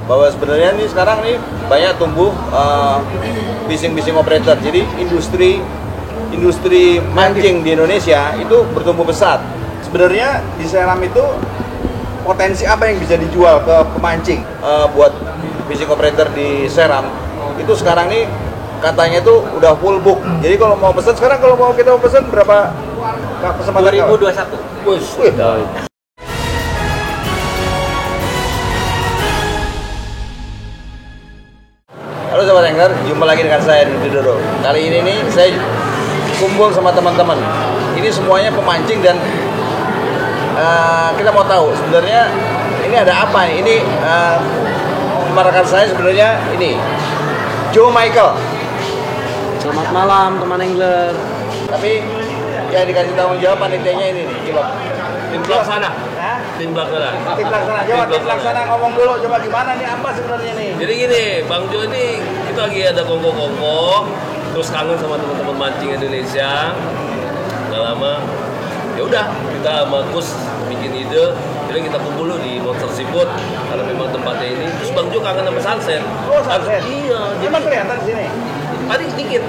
bahwa sebenarnya nih sekarang nih banyak tumbuh fishing operator. Jadi industri mancing di Indonesia itu bertumbuh pesat. Sebenarnya di Seram itu potensi apa yang bisa dijual ke pemancing buat fishing operator di Seram itu sekarang nih katanya itu udah full book. Jadi kalau mau pesan sekarang, kalau mau kita pesan berapa kesempatan? 2021. Wih. Halo Sobat Angler, jumpa lagi dengan saya Dudi Doro. Kali ini nih saya kumpul sama teman-teman. Ini semuanya pemancing dan kita mau tahu sebenarnya ini ada apa nih? Ini rekan saya sebenarnya ini Joe Michael. Selamat malam teman angler. Tapi yang dikasih tanggung jawab panitianya ini nih, coba. Tim pelaksana. Hah? Tim pelaksana. Tim pelaksana. Coba tim pelaksana ngomong dulu. Coba gimana nih, apa sebenarnya nih? Jadi gini, Bang Jo ini kita lagi ada kongko-kongko, terus kangen sama teman-teman mancing Indonesia. Udah lama. Ya udah, kita sama Kus bikin ide. Jadi kita kumpul dulu di Monster Seafood karena memang tempatnya ini. Terus Bang Jo kangen sama sunset. Oh, sunset. Iya. Emang kelihatan di sini. Tadi sedikit.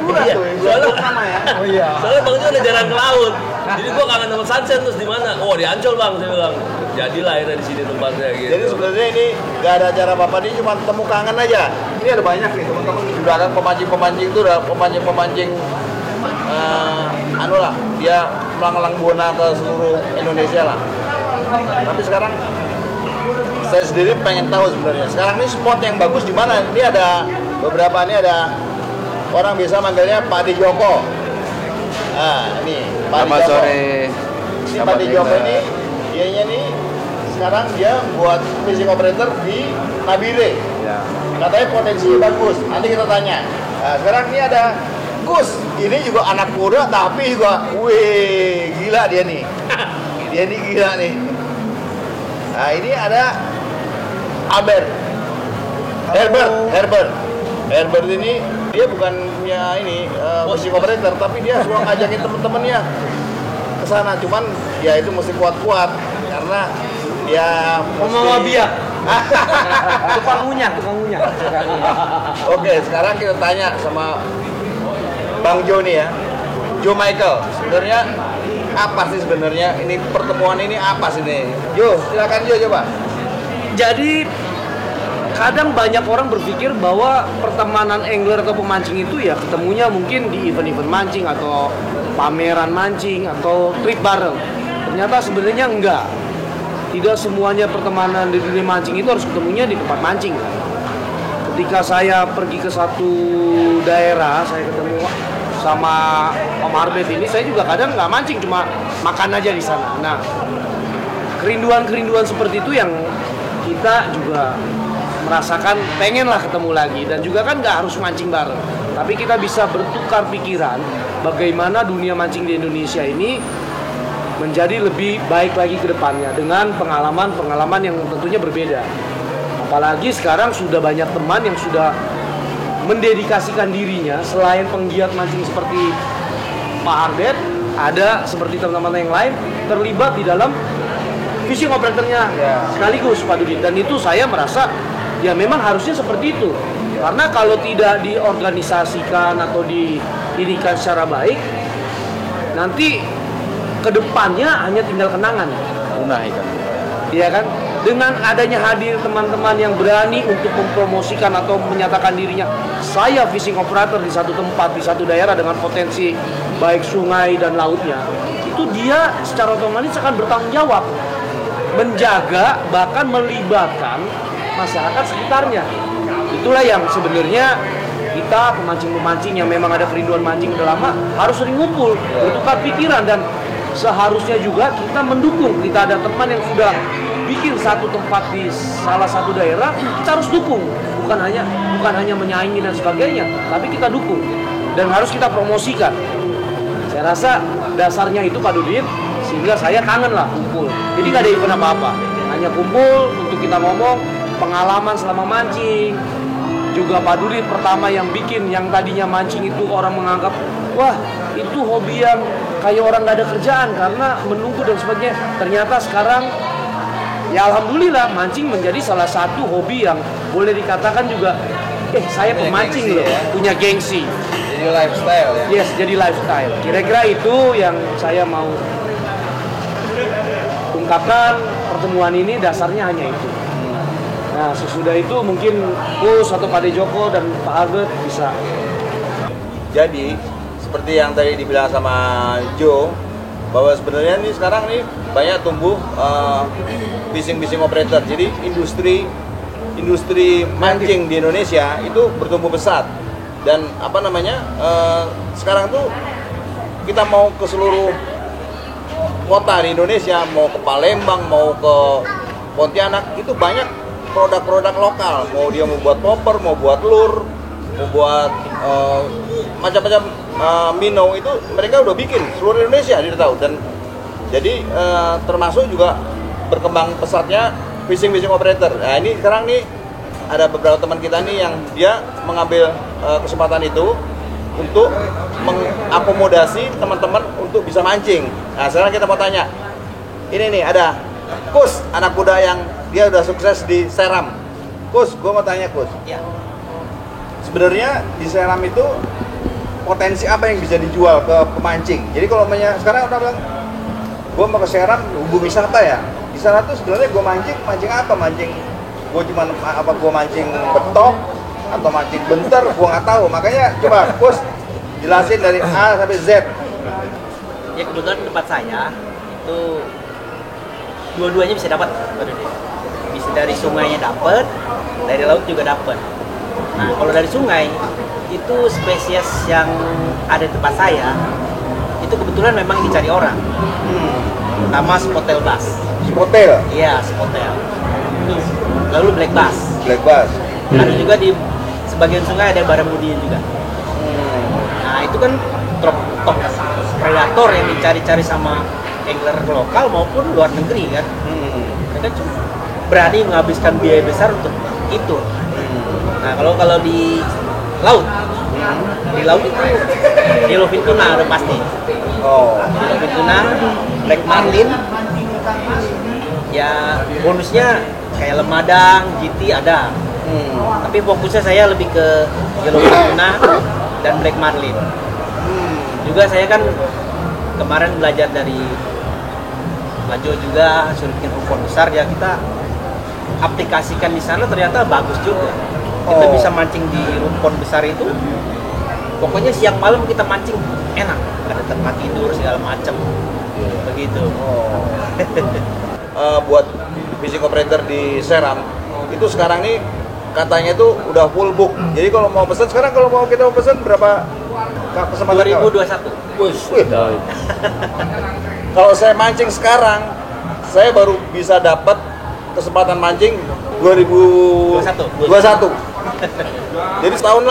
Iya. Soalnya sama ya. Oh iya. Soalnya Bang Jo udah jarang ke laut. Jadi gua kangen sama sunset. Terus di mana? Oh, di Ancol Bang, saya bilang. Jadilah akhirnya di sini tempatnya gitu. Jadi sebenarnya ini nggak ada acara apa-apa, ini cuma temu kangen aja. Ini ada banyak nih teman-teman, sudah ada pemancing itu, udah pemancing anu lah, dia melanglang buana ke seluruh Indonesia lah. Tapi sekarang saya sendiri pengen tahu sebenarnya. Sekarang ini spot yang bagus di mana? Ini ada beberapa, ini ada orang biasa manggilnya Pak Di Joko. Nah, ini Pak Di Joko. Sore. Si Pak Di Joko ini, dianya nih sekarang dia buat fishing operator di Nabire. Ya. Katanya potensinya bagus. Nanti kita tanya. Nah, sekarang ini ada Gus. Ini juga anak muda tapi juga, wih, gila dia nih. Dia nih gila nih. Nah, ini ada Albert. Herbert ini dia bukannya ini fishing operator, tapi dia suka ngajakin temen-temennya ke sana. Cuman ya itu mesti kuat-kuat karena ya Mama biak. Tukang ngunyah. Oke, sekarang kita tanya sama Bang Jo nih ya, Joe Michael. Sebenarnya apa sih sebenarnya ini pertemuan ini apa sih nih? Jo, silakan Jo coba. Jadi kadang banyak orang berpikir bahwa pertemanan angler atau pemancing itu ya ketemunya mungkin di event-event mancing atau pameran mancing atau trip bareng. Ternyata sebenarnya enggak. Tidak semuanya pertemanan di dunia mancing itu harus ketemunya di tempat mancing. Ketika saya pergi ke satu daerah, saya ketemu sama Om Arbet ini, saya juga kadang nggak mancing, cuma makan aja di sana. Nah, kerinduan seperti itu yang kita juga merasakan, pengen lah ketemu lagi. Dan juga kan nggak harus mancing bareng, tapi kita bisa bertukar pikiran bagaimana dunia mancing di Indonesia ini menjadi lebih baik lagi ke depannya dengan pengalaman yang tentunya berbeda. Apalagi sekarang sudah banyak teman yang sudah mendedikasikan dirinya, selain penggiat mancing seperti Pak Arbet, ada seperti teman-teman yang lain terlibat di dalam fishing operatornya sekaligus Pak Dudi. Dan itu saya merasa ya memang harusnya seperti itu. Karena kalau tidak diorganisasikan atau didirikan secara baik, nanti kedepannya hanya tinggal kenangan. Punah ikan. Iya kan? Dengan adanya hadir teman-teman yang berani untuk mempromosikan atau menyatakan dirinya, saya fishing operator di satu tempat, di satu daerah dengan potensi baik sungai dan lautnya, itu dia secara otomatis akan bertanggung jawab menjaga, bahkan melibatkan masyarakat sekitarnya. Itulah yang sebenarnya kita pemancing-pemancing yang memang ada kerinduan mancing udah lama harus sering ngumpul, bertukar pikiran, dan seharusnya juga kita mendukung. Kita ada teman yang sudah bikin satu tempat di salah satu daerah, kita harus dukung. Bukan hanya menyaingi dan sebagainya, tapi kita dukung dan harus kita promosikan. Saya rasa dasarnya itu Pak Dudin, sehingga saya kangen lah kumpul. Jadi nggak ada event apa-apa, hanya kumpul untuk kita ngomong pengalaman selama mancing. Juga Pak Dudin pertama yang bikin, yang tadinya mancing itu orang menganggap wah itu hobi yang kayak orang nggak ada kerjaan karena menunggu dan sebagainya. Ternyata sekarang ya alhamdulillah mancing menjadi salah satu hobi yang boleh dikatakan juga saya Punya pemancing gengsi loh, ya. punya gengsi. Jadi lifestyle ya. Yes, jadi lifestyle. Kira-kira itu yang saya mau ungkapkan. Pertemuan ini dasarnya hanya itu. Nah, sesudah itu mungkin Kus atau Pak De Joko dan Pak Albert bisa. Jadi seperti yang tadi dibilang sama Joe, bahwa sebenarnya nih sekarang nih banyak tumbuh fishing operator. Jadi industri mancing di Indonesia itu bertumbuh pesat. Dan sekarang tuh kita mau ke seluruh kota di Indonesia, mau ke Palembang, mau ke Pontianak, itu banyak produk-produk lokal. Mau dia mau buat popper, mau buat lure, mau buat macam-macam minnow, itu mereka udah bikin seluruh Indonesia, dia tahu. Dan jadi termasuk juga berkembang pesatnya fishing operator. Nah ini sekarang nih ada beberapa teman kita nih yang dia mengambil kesempatan itu untuk mengakomodasi teman-teman untuk bisa mancing. Nah sekarang kita mau tanya, ini nih ada Kus, anak muda yang dia udah sukses di Seram. Kus, gue mau tanya Kus, Ya. sebenarnya di Seram itu potensi apa yang bisa dijual ke pemancing? Jadi kalau sekarang udah bilang, gue mau ke Seram, hubung wisata ya. Di sana tuh sebenarnya gue mancing apa? Gue mancing betok atau mancing bentar, gue nggak tahu. Makanya coba Kus jelasin dari A sampai Z. Ya kebetulan tempat saya itu dua-duanya bisa dapat. Bisa dari sungainya dapat, dari laut juga dapat. Nah kalau dari sungai itu spesies yang ada di tempat saya itu kebetulan memang dicari orang. Pertama spotel bass. Hotel, Iya, spotel. Lalu black bass. black bass. Ada juga di sebagian sungai ada barramudia juga. Nah itu kan top predator yang dicari-cari sama angler lokal maupun luar negeri kan. Mereka cuma berani menghabiskan biaya besar untuk itu. Nah kalau di laut itu yellowfin tuna udah pasti. Oh, Yellowfin tuna, black marlin. Ya bonusnya kayak lemadang, GT ada. Tapi fokusnya saya lebih ke yellowfin tuna dan black marlin. Juga saya kan kemarin belajar dari Lajo juga suruh bikin rumpon besar ya, kita aplikasikan di sana ternyata bagus juga. Kita bisa mancing di rumpon besar itu. Pokoknya siang malam kita mancing enak, ada tempat tidur segala macam. Begitu. Buat fishing operator di Seram itu sekarang nih katanya itu udah full book. Jadi kalau mau pesan sekarang, kalau mau kita pesan berapa kesempatan? 2021. Wih. Kalau saya mancing sekarang, saya baru bisa dapat kesempatan mancing 2021. Jadi setahun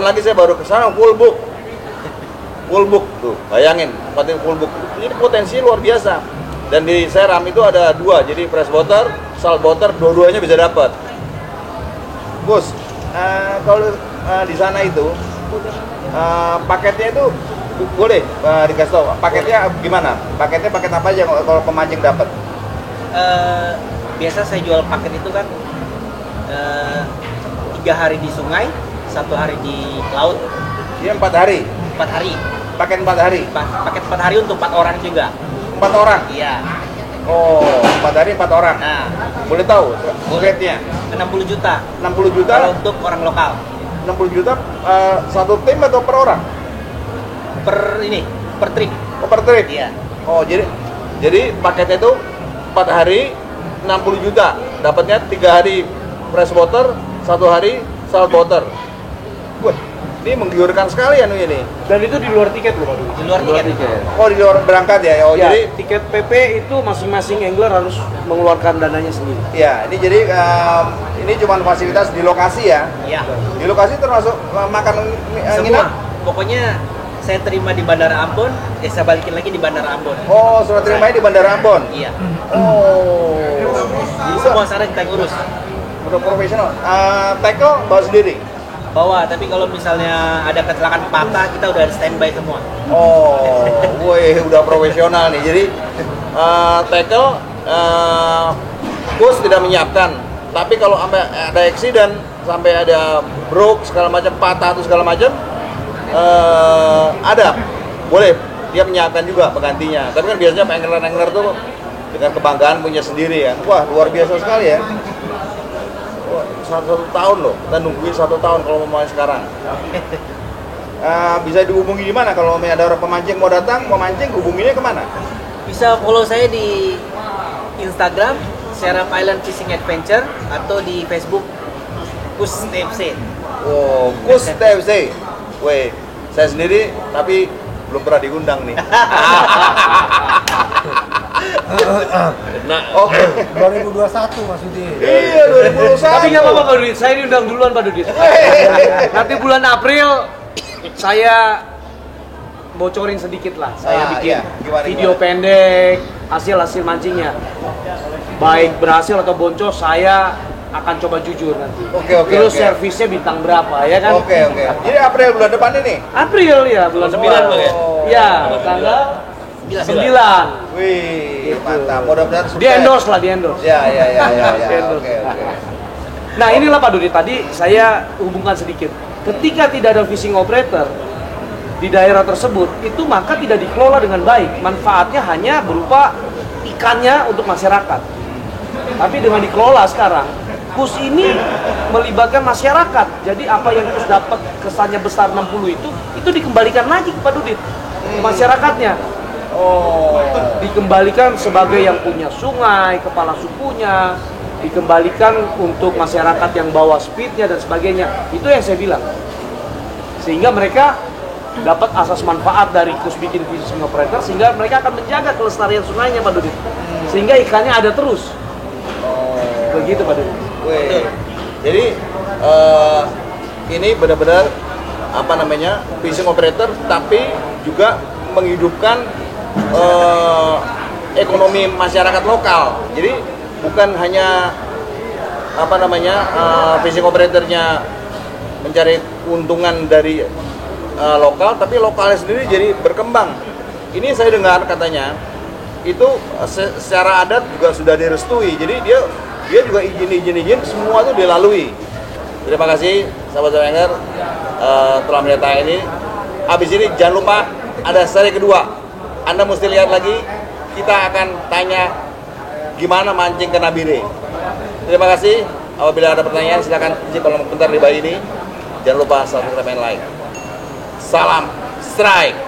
lagi saya baru ke sana full book tuh, bayangin full book. Ini potensi luar biasa. Dan di Seram itu ada dua, jadi freshwater, saltwater, dua-duanya bisa dapat. Gus, kalau di sana itu paketnya itu boleh dikasih tahu paketnya gimana? Paketnya paket apa aja kalau pemancing dapat? Biasa saya jual paket itu kan 3 hari di sungai, 1 hari di laut. Dia 4 hari. 4 hari. Paket 4 hari. Paket 4 hari untuk 4 orang juga. 4 orang. Iya. Oh, 4 hari 4 orang. Nah, Boleh tahu rate-nya? 60 juta. 60 juta. Kalau untuk orang lokal. 60 juta satu tim atau per orang? Per trip. Oh, per trip. Iya. Oh, jadi paketnya itu 4 hari 60 juta. Dapatnya 3 hari freshwater, 1 hari saltwater. Wah, ini menggiurkan sekali anu ini. Dan itu di luar tiket loh, Pak Dwi. Di luar tiket. Oh, di luar berangkat ya. Oh, Ya, jadi tiket PP itu masing-masing angler harus mengeluarkan dananya sendiri. ya, ini jadi ini cuma fasilitas di lokasi ya. Iya. Di lokasi termasuk makan Semua. nginap. Pokoknya saya terima di Bandara Ambon, saya balikin lagi di Bandara Ambon. Oh, surat terimanya di Bandara Ambon. Iya. Oh. Jadi semua sana kita ngurus. Udah profesional. Tackle bawa sendiri. Bawa, tapi kalau misalnya ada kecelakaan patah, kita udah standby semua. Oh, woi, udah profesional nih. Jadi tackle bus tidak menyiapkan. Tapi kalau sampai ada accident, sampai ada broke segala macam, patah atau segala macam, ada, boleh dia menyiapkan juga penggantinya. Tapi kan biasanya angler tuh dengan kebanggaan punya sendiri ya. Wah, luar biasa sekali ya. Wah, satu tahun loh, kita nungguin 1 tahun kalau mau main sekarang. Bisa dihubungi di mana kalau ada orang pemancing mau datang, mau mancing, hubunginya kemana? Bisa follow saya di Instagram Serap Island Fishing Adventure atau di Facebook Kus TFC. Oh, Kus TFC. Weh, saya sendiri tapi belum pernah diundang nih. Nah, Oke. 2021 Mas Dudi. Iya, 2021. Tapi nggak apa-apa Pak Dudit, saya diundang duluan Pak Dudit. Nanti bulan April saya bocorin sedikit lah. Saya bikin iya. Gimana? video pendek hasil mancingnya. Baik berhasil atau boncos, saya akan coba jujur nanti. Oke. Terus servisnya bintang berapa ya kan? Oke. Jadi April bulan depan ini. April ya, bulan 9 Bang, ya? Ya, tanggal 9. Wih, mantap. Mudah-mudahan sukses. Di endorse lah, di endorse. Ya. Endorse. Oke. Nah inilah Pak Dudi, tadi saya hubungkan sedikit. Ketika tidak ada fishing operator di daerah tersebut, itu maka tidak dikelola dengan baik. Manfaatnya hanya berupa ikannya untuk masyarakat. Tapi dengan dikelola sekarang, KUS ini melibatkan masyarakat. Jadi apa yang KUS dapat kesannya besar 60 itu dikembalikan lagi ke Pak Dudit, ke masyarakatnya. Oh. Dikembalikan sebagai yang punya sungai, kepala sukunya, dikembalikan untuk masyarakat yang bawa speednya dan sebagainya. Itu yang saya bilang. Sehingga mereka dapat asas manfaat dari KUS bikin fishing operator, sehingga mereka akan menjaga kelestarian sungainya Pak Dudit. Sehingga ikannya ada terus. Begitu Pak Dudit. Wih. Jadi ini benar-benar fishing operator, tapi juga menghidupkan ekonomi masyarakat lokal. Jadi bukan hanya fishing operatornya mencari keuntungan dari lokal, tapi lokalnya sendiri jadi berkembang. Ini saya dengar katanya itu secara adat juga sudah direstui. Jadi dia juga izin semua itu dilalui. Terima kasih sahabat angler telah melihat ini. Habis ini jangan lupa ada seri kedua. Anda mesti lihat lagi. Kita akan tanya gimana mancing ke nabire. Terima kasih. Apabila ada pertanyaan silakan isi kolom komentar di bawah ini. Jangan lupa subscribe dan like. Salam strike.